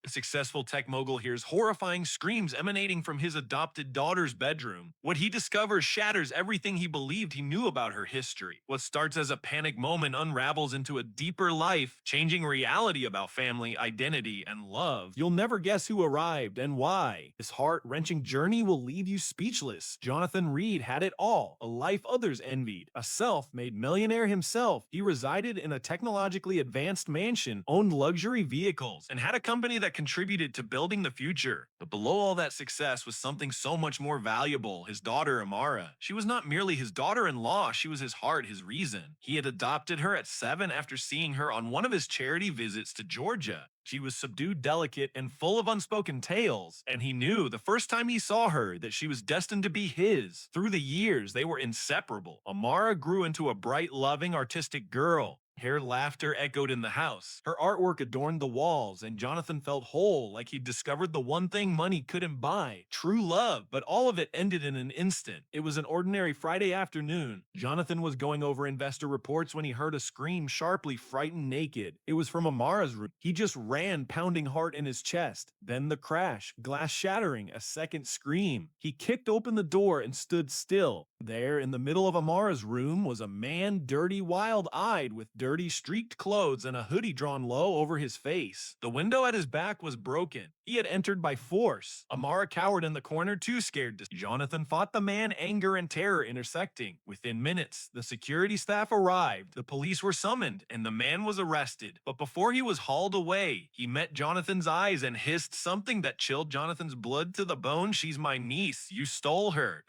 The successful tech mogul hears horrifying screams emanating from his adopted daughter's bedroom. What he discovers shatters everything he believed he knew about her history. What starts as a panic moment unravels into a deeper life, changing reality about family, identity, and love. You'll never guess who arrived and why. This heart-wrenching journey will leave you speechless. Jonathan Reed had it all, a life others envied, a self-made millionaire himself. He resided in a technologically advanced mansion, owned luxury vehicles, and had a company that contributed to building the future. But below all that success was something so much more valuable: his daughter Amara. She was not merely his daughter-in-law, she was his heart, his reason. He had adopted her at 7 after seeing her on one of his charity visits to Georgia. She was subdued, delicate, and full of unspoken tales, and he knew the first time he saw her that she was destined to be his. Through the years, they were inseparable. Amara grew into a bright, loving, artistic girl. Her laughter echoed in the house. Her artwork adorned the walls, and Jonathan felt whole, like he'd discovered the one thing money couldn't buy: true love. But all of it ended in an instant. It was an ordinary Friday afternoon. Jonathan was going over investor reports when he heard a scream, sharply, frightened, naked. It was from Amara's room. He just ran, pounding heart in his chest. Then the crash, glass shattering, a second scream. He kicked open the door and stood still. There, in the middle of Amara's room, was a man, dirty, wild-eyed, with dirty, streaked clothes and a hoodie drawn low over his face. The window at his back was broken. He had entered by force. Amara cowered in the corner, too scared to. Jonathan fought the man, anger and terror intersecting. Within minutes, the security staff arrived, the police were summoned, and the man was arrested. But before he was hauled away, he met Jonathan's eyes and hissed something that chilled Jonathan's blood to the bone. "She's my niece. You stole her."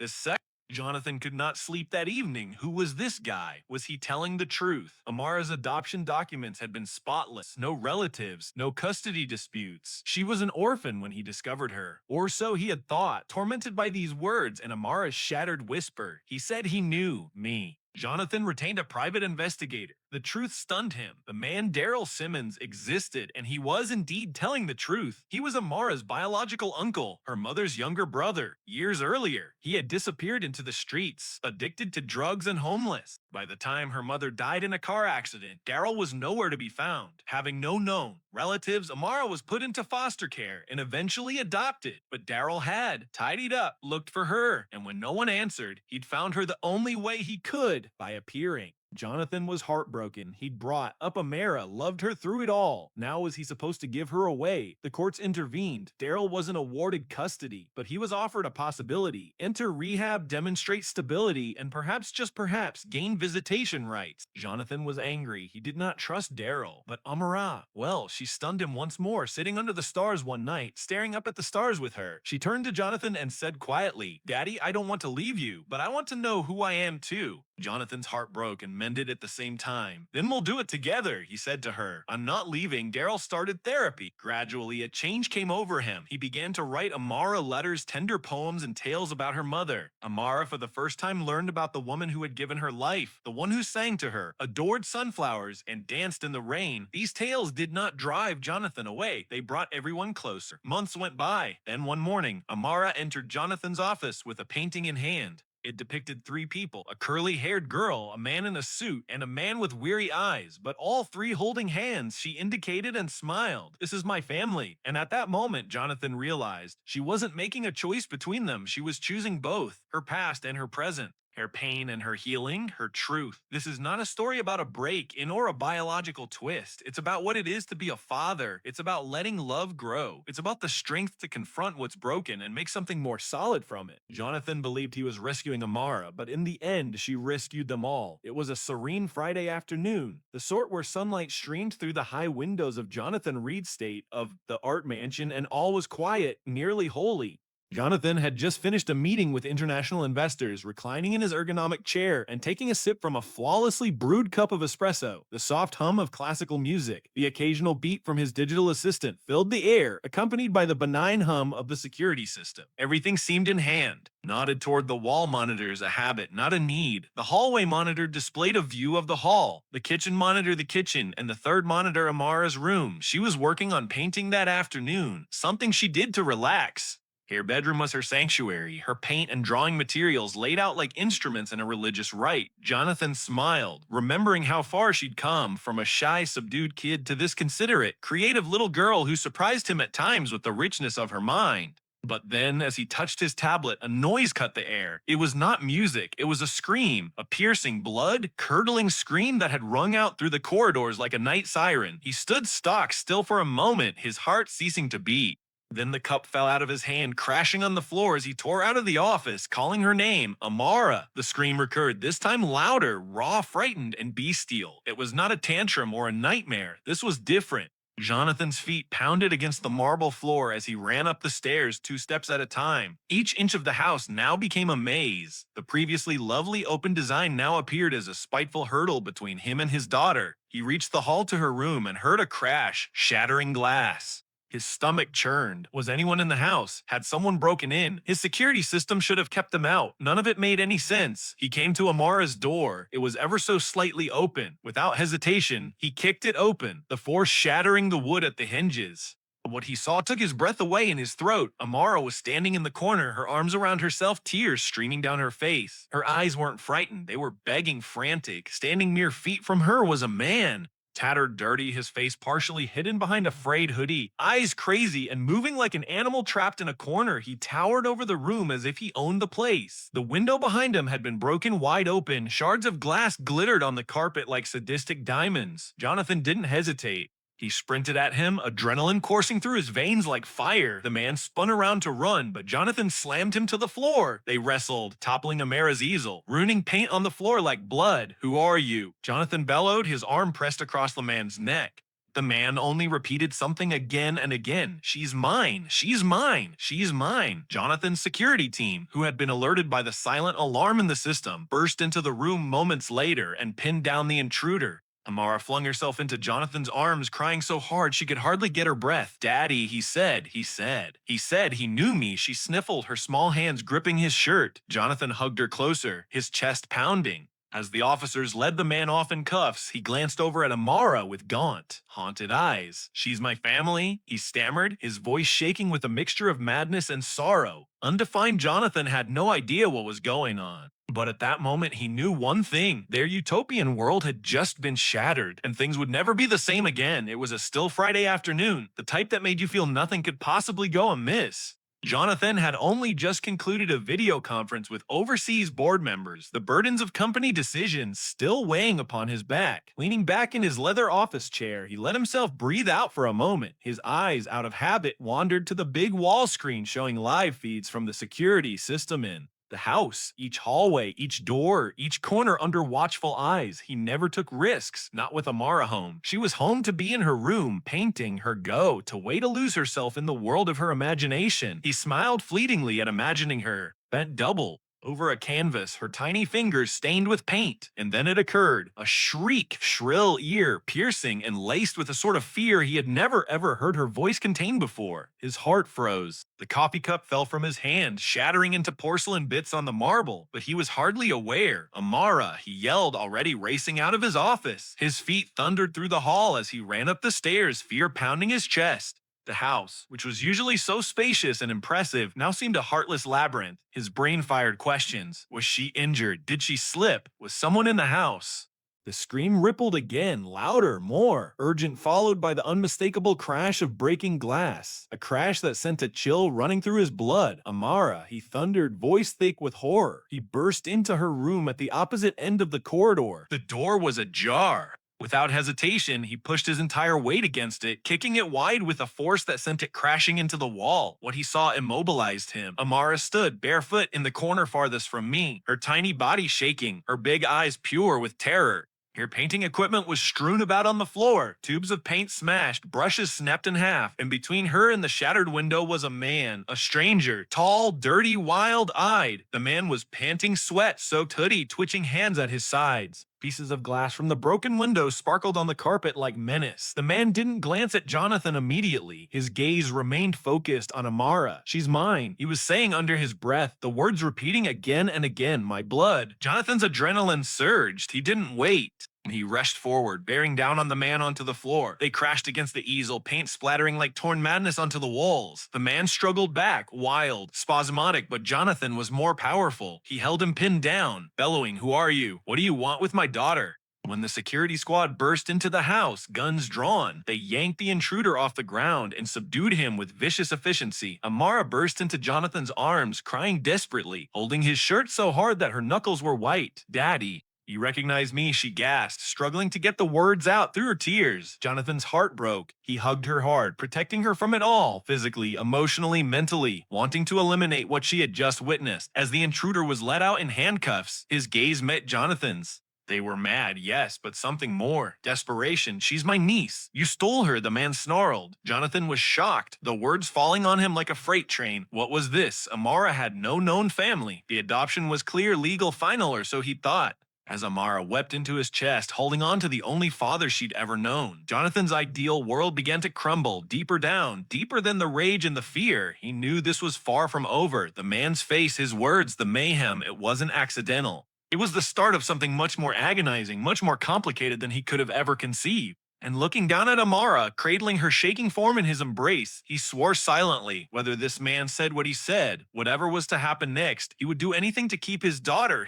Jonathan could not sleep that evening. Who was this guy? Was he telling the truth? Amara's adoption documents had been spotless. No relatives, no custody disputes. She was an orphan when he discovered her. Or so he had thought, tormented by these words and Amara's shattered whisper. He said he knew me. Jonathan retained a private investigator. The truth stunned him. The man Daryl Simmons existed, and he was indeed telling the truth. He was Amara's biological uncle, her mother's younger brother. Years earlier, he had disappeared into the streets, addicted to drugs and homeless. By the time her mother died in a car accident, Daryl was nowhere to be found. Having no known relatives, Amara was put into foster care and eventually adopted. But Daryl had tidied up, looked for her, and when no one answered, he'd found her the only way he could: by appearing. Jonathan was heartbroken. He'd brought up Amara, loved her through it all. Now was he supposed to give her away? The courts intervened. Daryl wasn't awarded custody, but he was offered a possibility: enter rehab, demonstrate stability, and perhaps, just perhaps, gain visitation rights. Jonathan was angry. He did not trust Daryl. But Amara, well, she stunned him once more, sitting under the stars one night, staring up at the stars with her. She turned to Jonathan and said quietly, "Daddy, I don't want to leave you, but I want to know who I am too." Jonathan's heart broke and mended at the same time. "Then we'll do it together," he said to her. "I'm not leaving." Daryl started therapy. Gradually, a change came over him. He began to write Amara letters, tender poems, and tales about her mother. Amara, for the first time, learned about the woman who had given her life, the one who sang to her, adored sunflowers, and danced in the rain. These tales did not drive Jonathan away. They brought everyone closer. Months went by. Then one morning, Amara entered Jonathan's office with a painting in hand. It depicted 3 people: a curly-haired girl, a man in a suit, and a man with weary eyes, but all 3 holding hands. She indicated and smiled. "This is my family." And at that moment, Jonathan realized she wasn't making a choice between them. She was choosing both, her past and her present. Her pain and her healing, her truth. This is not a story about a break-in or a biological twist. It's about what it is to be a father. It's about letting love grow. It's about the strength to confront what's broken and make something more solid from it. Jonathan believed he was rescuing Amara, but in the end, she rescued them all. It was a serene Friday afternoon, the sort where sunlight streamed through the high windows of Jonathan Reed's estate of the art mansion, and all was quiet, nearly holy. Jonathan had just finished a meeting with international investors, reclining in his ergonomic chair and taking a sip from a flawlessly brewed cup of espresso. The soft hum of classical music, the occasional beat from his digital assistant, filled the air, accompanied by the benign hum of the security system. Everything seemed in hand. Nodded toward the wall monitors, a habit, not a need. The hallway monitor displayed a view of the hall. The kitchen monitor, the kitchen, and the third monitor, Amara's room. She was working on painting that afternoon, something she did to relax. Her bedroom was her sanctuary, her paint and drawing materials laid out like instruments in a religious rite. Jonathan smiled, remembering how far she'd come from a shy, subdued kid to this considerate, creative little girl who surprised him at times with the richness of her mind. But then, as he touched his tablet, a noise cut the air. It was not music, it was a scream, a piercing, blood curdling scream that had rung out through the corridors like a night siren. He stood stock still for a moment, his heart ceasing to beat. Then the cup fell out of his hand, crashing on the floor as he tore out of the office, calling her name, Amara. The scream recurred, this time louder, raw, frightened, and bestial. It was not a tantrum or a nightmare. This was different. Jonathan's feet pounded against the marble floor as he ran up the stairs 2 steps at a time. Each inch of the house now became a maze. The previously lovely open design now appeared as a spiteful hurdle between him and his daughter. He reached the hall to her room and heard a crash, shattering glass. His stomach churned. Was anyone in the house? Had someone broken in? His security system should have kept them out. None of it made any sense. He came to Amara's door. It was ever so slightly open. Without hesitation, he kicked it open, the force shattering the wood at the hinges. What he saw took his breath away in his throat. Amara was standing in the corner, her arms around herself, tears streaming down her face. Her eyes weren't frightened. They were begging, frantic. Standing mere feet from her was a man. Tattered, dirty, his face partially hidden behind a frayed hoodie, eyes crazy and moving like an animal trapped in a corner, he towered over the room as if he owned the place. The window behind him had been broken wide open, shards of glass glittered on the carpet like sadistic diamonds. Jonathan didn't hesitate. He sprinted at him, adrenaline coursing through his veins like fire. The man spun around to run, but Jonathan slammed him to the floor. They wrestled, toppling Amara's easel, ruining paint on the floor like blood. Who are you? Jonathan bellowed, his arm pressed across the man's neck. The man only repeated something again and again. She's mine, she's mine, she's mine. Jonathan's security team, who had been alerted by the silent alarm in the system, burst into the room moments later and pinned down the intruder. Amara flung herself into Jonathan's arms, crying so hard she could hardly get her breath. Daddy, he said. He said he knew me. She sniffled, her small hands gripping his shirt. Jonathan hugged her closer, his chest pounding. As the officers led the man off in cuffs, he glanced over at Amara with gaunt, haunted eyes. She's my family, he stammered, his voice shaking with a mixture of madness and sorrow. Undefined Jonathan had no idea what was going on. But at that moment, he knew one thing. Their utopian world had just been shattered, and things would never be the same again. It was a still Friday afternoon, the type that made you feel nothing could possibly go amiss. Jonathan had only just concluded a video conference with overseas board members, the burdens of company decisions still weighing upon his back. Leaning back in his leather office chair, he let himself breathe out for a moment. His eyes, out of habit, wandered to the big wall screen showing live feeds from the security system in the house, each hallway, each door, each corner under watchful eyes. He never took risks, not with Amara home. She was home to be in her room, painting, her go, to way to lose herself in the world of her imagination. He smiled fleetingly at imagining her, bent double, over a canvas, her tiny fingers stained with paint. And then it occurred. A shriek, shrill, ear, piercing, and laced with a sort of fear he had never ever heard her voice contain before. His heart froze. The coffee cup fell from his hand, shattering into porcelain bits on the marble, but he was hardly aware. Amara, he yelled, already racing out of his office. His feet thundered through the hall as he ran up the stairs, fear pounding his chest. The house, which was usually so spacious and impressive, now seemed a heartless labyrinth. His brain fired questions. Was she injured? Did she slip? Was someone in the house? The scream rippled again, louder, more urgent, followed by the unmistakable crash of breaking glass. A crash that sent a chill running through his blood. Amara, he thundered, voice thick with horror. He burst into her room at the opposite end of the corridor. The door was ajar. Without hesitation, he pushed his entire weight against it, kicking it wide with a force that sent it crashing into the wall. What he saw immobilized him. Amara stood, barefoot, in the corner farthest from me, her tiny body shaking, her big eyes pure with terror. Her painting equipment was strewn about on the floor, tubes of paint smashed, brushes snapped in half, and between her and the shattered window was a man, a stranger, tall, dirty, wild-eyed. The man was panting sweat, soaked hoodie, twitching hands at his sides. Pieces of glass from the broken window sparkled on the carpet like menace. The man didn't glance at Jonathan immediately. His gaze remained focused on Amara. She's mine, he was saying under his breath, the words repeating again and again, my blood. Jonathan's adrenaline surged. He didn't wait. He rushed forward, bearing down on the man onto the floor. They crashed against the easel, paint splattering like torn madness onto the walls. The man struggled back, wild, spasmodic, but Jonathan was more powerful. He held him pinned down, bellowing, "Who are you? What do you want with my daughter?" When the security squad burst into the house, guns drawn, they yanked the intruder off the ground and subdued him with vicious efficiency. Amara burst into Jonathan's arms, crying desperately, holding his shirt so hard that her knuckles were white. "Daddy." "You recognize me," she gasped, struggling to get the words out through her tears. Jonathan's heart broke. He hugged her hard, protecting her from it all, physically, emotionally, mentally, wanting to eliminate what she had just witnessed. As the intruder was let out in handcuffs, his gaze met Jonathan's. They were mad, yes, but something more. Desperation. "She's my niece. You stole her," the man snarled. Jonathan was shocked, the words falling on him like a freight train. What was this? Amara had no known family. The adoption was clear, legal, final, or so he thought. As Amara wept into his chest, holding on to the only father she'd ever known, Jonathan's ideal world began to crumble, deeper down, deeper than the rage and the fear. He knew this was far from over. The man's face, his words, the mayhem, it wasn't accidental. It was the start of something much more agonizing, much more complicated than he could have ever conceived. And looking down at Amara, cradling her shaking form in his embrace, he swore silently. Whether this man said what he said, whatever was to happen next, he would do anything to keep his daughter,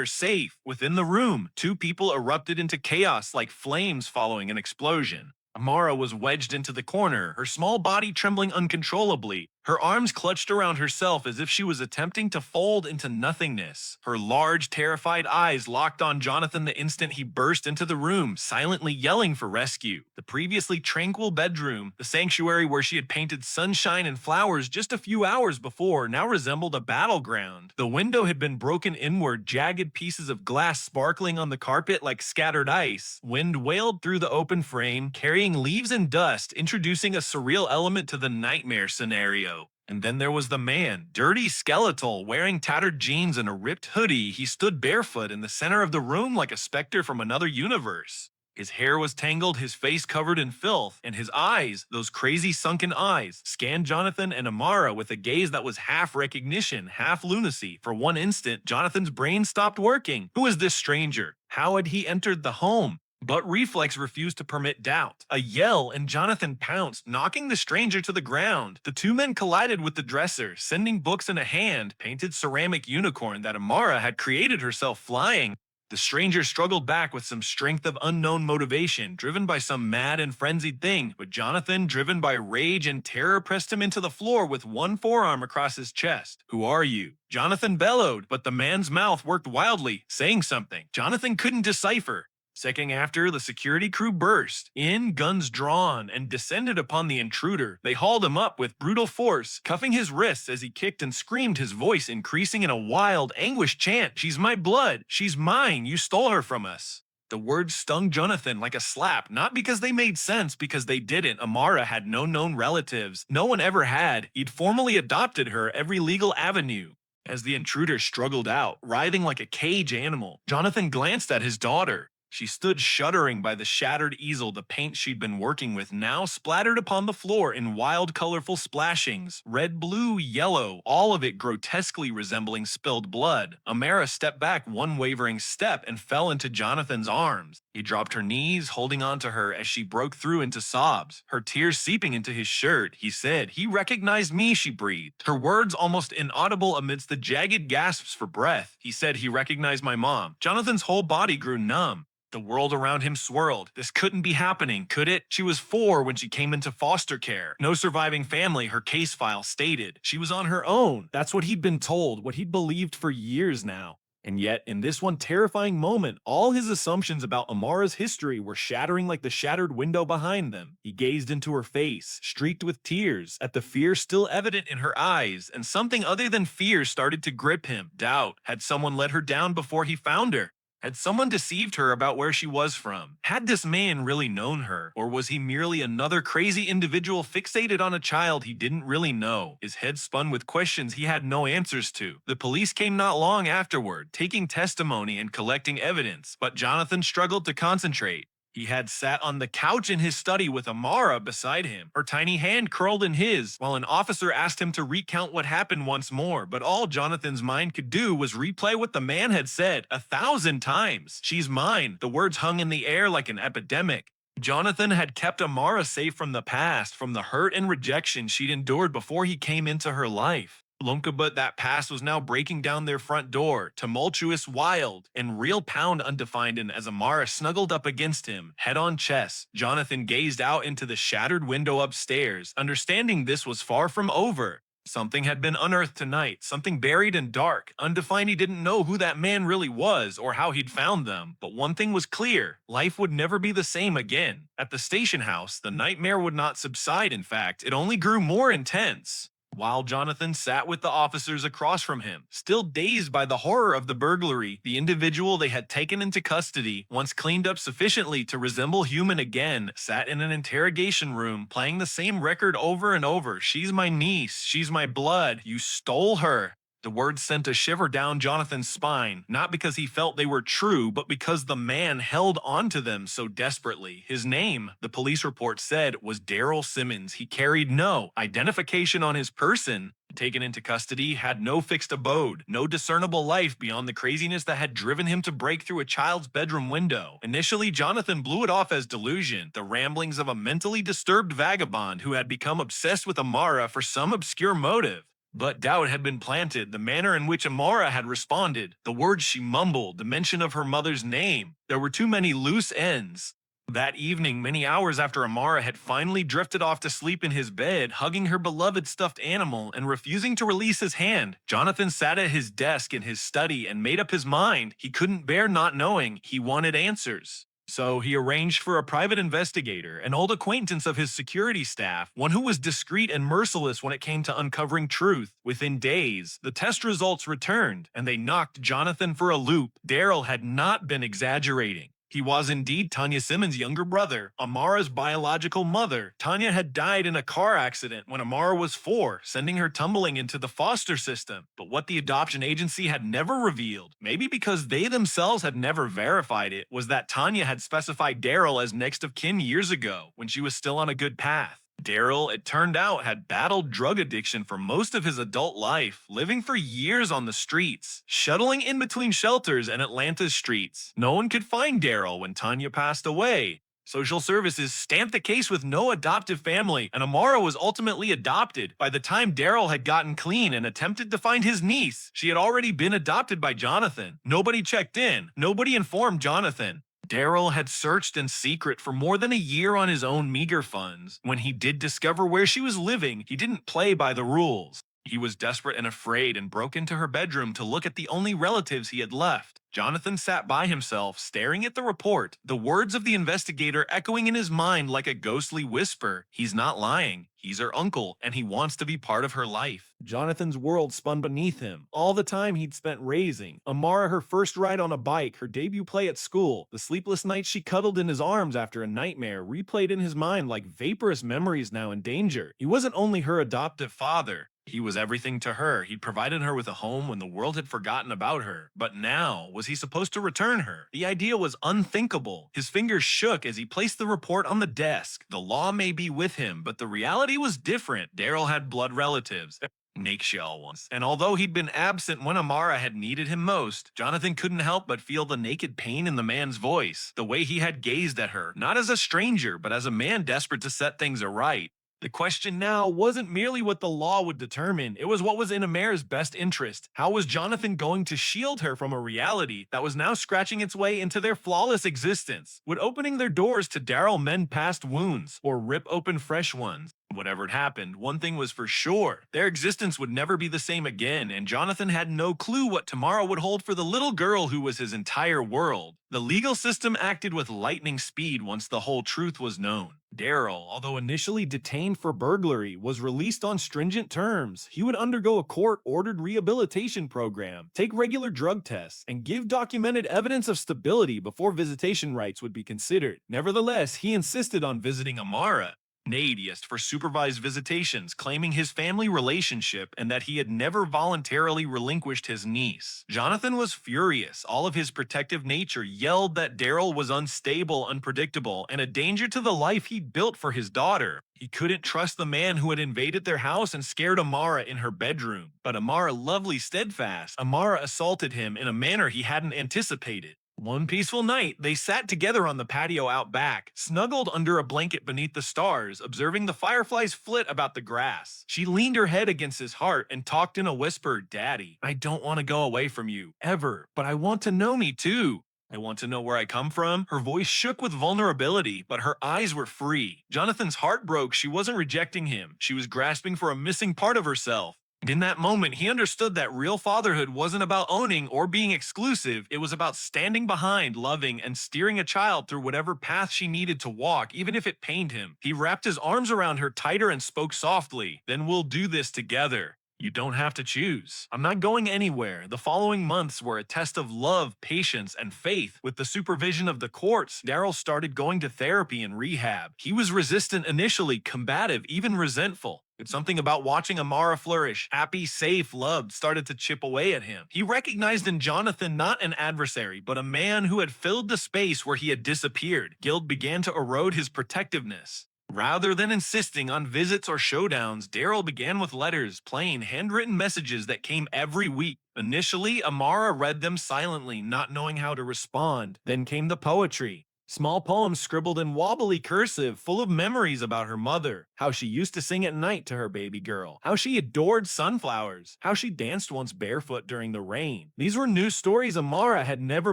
safe. Within the room, two people erupted into chaos like flames following an explosion. Amara was wedged into the corner, her small body trembling uncontrollably. Her arms clutched around herself as if she was attempting to fold into nothingness. Her large, terrified eyes locked on Jonathan the instant he burst into the room, silently yelling for rescue. The previously tranquil bedroom, the sanctuary where she had painted sunshine and flowers just a few hours before, now resembled a battleground. The window had been broken inward, jagged pieces of glass sparkling on the carpet like scattered ice. Wind wailed through the open frame, carrying leaves and dust, introducing a surreal element to the nightmare scenario. And then there was the man, dirty, skeletal, wearing tattered jeans and a ripped hoodie. He stood barefoot in the center of the room like a specter from another universe. His hair was tangled, his face covered in filth, and his eyes, those crazy sunken eyes, scanned Jonathan and Amara with a gaze that was half recognition, half lunacy. For one instant, Jonathan's brain stopped working. Who is this stranger? How had he entered the home? But reflex refused to permit doubt. A yell, and Jonathan pounced, knocking the stranger to the ground. The two men collided with the dresser, sending books in a hand-painted ceramic unicorn that Amara had created herself flying. The stranger struggled back with some strength of unknown motivation, driven by some mad and frenzied thing, but Jonathan, driven by rage and terror, pressed him into the floor with one forearm across his chest. "Who are you?" Jonathan bellowed, but the man's mouth worked wildly, saying something Jonathan couldn't decipher. Second after, the security crew burst in, guns drawn, and descended upon the intruder. They hauled him up with brutal force, cuffing his wrists as he kicked and screamed, his voice increasing in a wild, anguished chant. "She's my blood! She's mine! You stole her from us!" The words stung Jonathan like a slap, not because they made sense, because they didn't. Amara had no known relatives. No one ever had. He'd formally adopted her every legal avenue. As the intruder struggled out, writhing like a cage animal, Jonathan glanced at his daughter. She stood shuddering by the shattered easel, the paint she'd been working with now splattered upon the floor in wild, colorful splashings. Red, blue, yellow, all of it grotesquely resembling spilled blood. Amara stepped back one wavering step and fell into Jonathan's arms. He dropped her knees, holding on to her as she broke through into sobs, her tears seeping into his shirt. He said, "He recognized me," she breathed, her words almost inaudible amidst the jagged gasps for breath. "He said he recognized my mom." Jonathan's whole body grew numb. The world around him swirled. This couldn't be happening, could it? She was 4 when she came into foster care. No surviving family, her case file stated. She was on her own. That's what he'd been told, what he'd believed for years now. And yet, in this one terrifying moment, all his assumptions about Amara's history were shattering like the shattered window behind them. He gazed into her face, streaked with tears, at the fear still evident in her eyes, and something other than fear started to grip him. Doubt. Had someone let her down before he found her? Had someone deceived her about where she was from? Had this man really known her? Or was he merely another crazy individual fixated on a child he didn't really know? His head spun with questions he had no answers to. The police came not long afterward, taking testimony and collecting evidence, but Jonathan struggled to concentrate. He had sat on the couch in his study with Amara beside him, her tiny hand curled in his, while an officer asked him to recount what happened once more. But all Jonathan's mind could do was replay what the man had said 1,000 times. "She's mine." The words hung in the air like an epidemic. Jonathan had kept Amara safe from the past, from the hurt and rejection she'd endured before he came into her life. But that past was now breaking down their front door, tumultuous, wild, and real pound undefined. And as Amara snuggled up against him, head on chest, Jonathan gazed out into the shattered window upstairs, understanding this was far from over. Something had been unearthed tonight, something buried and dark, undefined. He didn't know who that man really was or how he'd found them. But one thing was clear, life would never be the same again. At the station house, the nightmare would not subside. In fact, it only grew more intense. While Jonathan sat with the officers across from him, still dazed by the horror of the burglary, the individual they had taken into custody, once cleaned up sufficiently to resemble human again, sat in an interrogation room, playing the same record over and over. "She's my niece. She's my blood. You stole her." The words sent a shiver down Jonathan's spine, not because he felt they were true, but because the man held onto them so desperately. His name, the police report said, was Daryl Simmons. He carried no identification on his person. Taken into custody, had no fixed abode, no discernible life beyond the craziness that had driven him to break through a child's bedroom window. Initially, Jonathan blew it off as delusion, the ramblings of a mentally disturbed vagabond who had become obsessed with Amara for some obscure motive. But doubt had been planted, the manner in which Amara had responded, the words she mumbled, the mention of her mother's name. There were too many loose ends. That evening, many hours after Amara had finally drifted off to sleep in his bed, hugging her beloved stuffed animal and refusing to release his hand, Jonathan sat at his desk in his study and made up his mind. He couldn't bear not knowing. He wanted answers. So he arranged for a private investigator, an old acquaintance of his security staff, one who was discreet and merciless when it came to uncovering truth. Within days, the test results returned, and they knocked Jonathan for a loop. Daryl had not been exaggerating. He was indeed Tanya Simmons' younger brother, Amara's biological mother. Tanya had died in a car accident when Amara was 4, sending her tumbling into the foster system. But what the adoption agency had never revealed, maybe because they themselves had never verified it, was that Tanya had specified Daryl as next of kin years ago, when she was still on a good path. Daryl, it turned out, had battled drug addiction for most of his adult life, living for years on the streets, shuttling in between shelters and Atlanta's streets. No one could find Daryl when Tanya passed away. Social services stamped the case with no adoptive family, and Amara was ultimately adopted. By the time Daryl had gotten clean and attempted to find his niece, she had already been adopted by Jonathan. Nobody checked in. Nobody informed Jonathan. Daryl had searched in secret for more than a year on his own meager funds. When he did discover where she was living, he didn't play by the rules. He was desperate and afraid and broke into her bedroom to look at the only relatives he had left. Jonathan sat by himself, staring at the report, the words of the investigator echoing in his mind like a ghostly whisper. He's not lying. He's her uncle, and he wants to be part of her life. Jonathan's world spun beneath him. All the time he'd spent raising Amara, her first ride on a bike, her debut play at school, the sleepless nights she cuddled in his arms after a nightmare, replayed in his mind like vaporous memories now in danger. He wasn't only her adoptive father. He was everything to her. He'd provided her with a home when the world had forgotten about her. But now, was he supposed to return her? The idea was unthinkable. His fingers shook as he placed the report on the desk. The law may be with him, but the reality was different. Daryl had blood relatives. Eggshell ones. And although he'd been absent when Amara had needed him most, Jonathan couldn't help but feel the naked pain in the man's voice, the way he had gazed at her, not as a stranger, but as a man desperate to set things aright. The question now wasn't merely what the law would determine, it was what was in Amara's best interest. How was Jonathan going to shield her from a reality that was now scratching its way into their flawless existence? Would opening their doors to Daryl mend past wounds, or rip open fresh ones? Whatever had happened, one thing was for sure. Their existence would never be the same again, and Jonathan had no clue what tomorrow would hold for the little girl who was his entire world. The legal system acted with lightning speed once the whole truth was known. Daryl, although initially detained for burglary, was released on stringent terms. He would undergo a court-ordered rehabilitation program, take regular drug tests, and give documented evidence of stability before visitation rights would be considered. Nevertheless, he insisted on visiting Amara. an atheist for supervised visitations, claiming his family relationship and that he had never voluntarily relinquished his niece. Jonathan was furious. All of his protective nature yelled that Daryl was unstable, unpredictable, and a danger to the life he'd built for his daughter. He couldn't trust the man who had invaded their house and scared Amara in her bedroom. But Amara, lovely steadfast, Amara assaulted him in a manner he hadn't anticipated. One peaceful night, they sat together on the patio out back, snuggled under a blanket beneath the stars, observing the fireflies flit about the grass. She leaned her head against his heart and talked in a whisper, "Daddy, I don't want to go away from you, ever, but I want to know me too. I want to know where I come from." Her voice shook with vulnerability, but her eyes were free. Jonathan's heart broke. She wasn't rejecting him. She was grasping for a missing part of herself. And in that moment, he understood that real fatherhood wasn't about owning or being exclusive. It was about standing behind, loving, and steering a child through whatever path she needed to walk, even if it pained him. He wrapped his arms around her tighter and spoke softly, "Then we'll do this together. You don't have to choose. I'm not going anywhere." The following months were a test of love, patience, and faith. With the supervision of the courts, Daryl started going to therapy and rehab. He was resistant initially, combative, even resentful. But something about watching Amara flourish, happy, safe, loved, started to chip away at him. He recognized in Jonathan not an adversary, but a man who had filled the space where he had disappeared. Guilt began to erode his protectiveness. Rather than insisting on visits or showdowns, Daryl began with letters, plain, handwritten messages that came every week. Initially, Amara read them silently, not knowing how to respond. Then came the poetry. Small poems scribbled in wobbly cursive, full of memories about her mother, how she used to sing at night to her baby girl, how she adored sunflowers, how she danced once barefoot during the rain. These were new stories Amara had never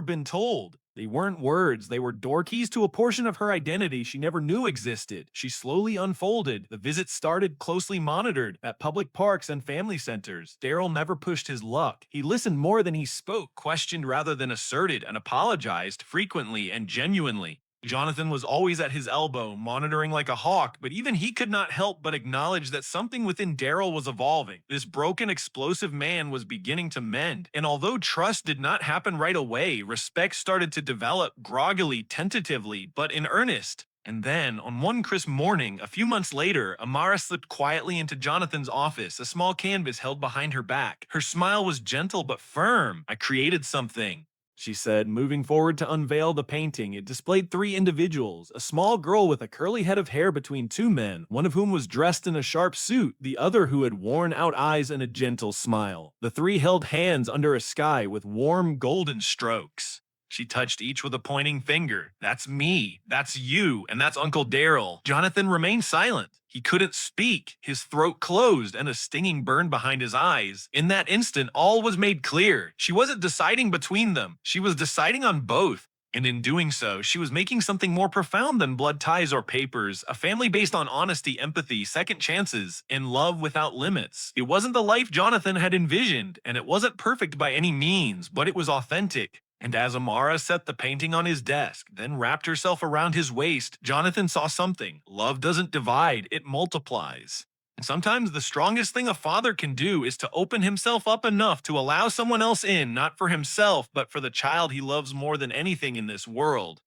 been told. They weren't words, they were door keys to a portion of her identity she never knew existed. She slowly unfolded. The visits started closely monitored at public parks and family centers. Daryl never pushed his luck. He listened more than he spoke, questioned rather than asserted, and apologized frequently and genuinely. Jonathan was always at his elbow, monitoring like a hawk, but even he could not help but acknowledge that something within Daryl was evolving. This broken, explosive man was beginning to mend, and although trust did not happen right away, respect started to develop groggily, tentatively, but in earnest. And then, on one crisp morning, a few months later, Amara slipped quietly into Jonathan's office, a small canvas held behind her back. Her smile was gentle but firm. "I created something," she said, moving forward to unveil the painting. It displayed three individuals, a small girl with a curly head of hair between two men, one of whom was dressed in a sharp suit, the other who had worn-out eyes and a gentle smile. The three held hands under a sky with warm golden strokes. She touched each with a pointing finger. "That's me, that's you, and that's Uncle Daryl." Jonathan remained silent. He couldn't speak. His throat closed and a stinging burned behind his eyes. In that instant, all was made clear. She wasn't deciding between them. She was deciding on both. And in doing so, she was making something more profound than blood ties or papers, a family based on honesty, empathy, second chances, and love without limits. It wasn't the life Jonathan had envisioned, and it wasn't perfect by any means, but it was authentic. And as Amara set the painting on his desk, then wrapped herself around his waist, Jonathan saw something. Love doesn't divide, it multiplies. And sometimes the strongest thing a father can do is to open himself up enough to allow someone else in, not for himself, but for the child he loves more than anything in this world.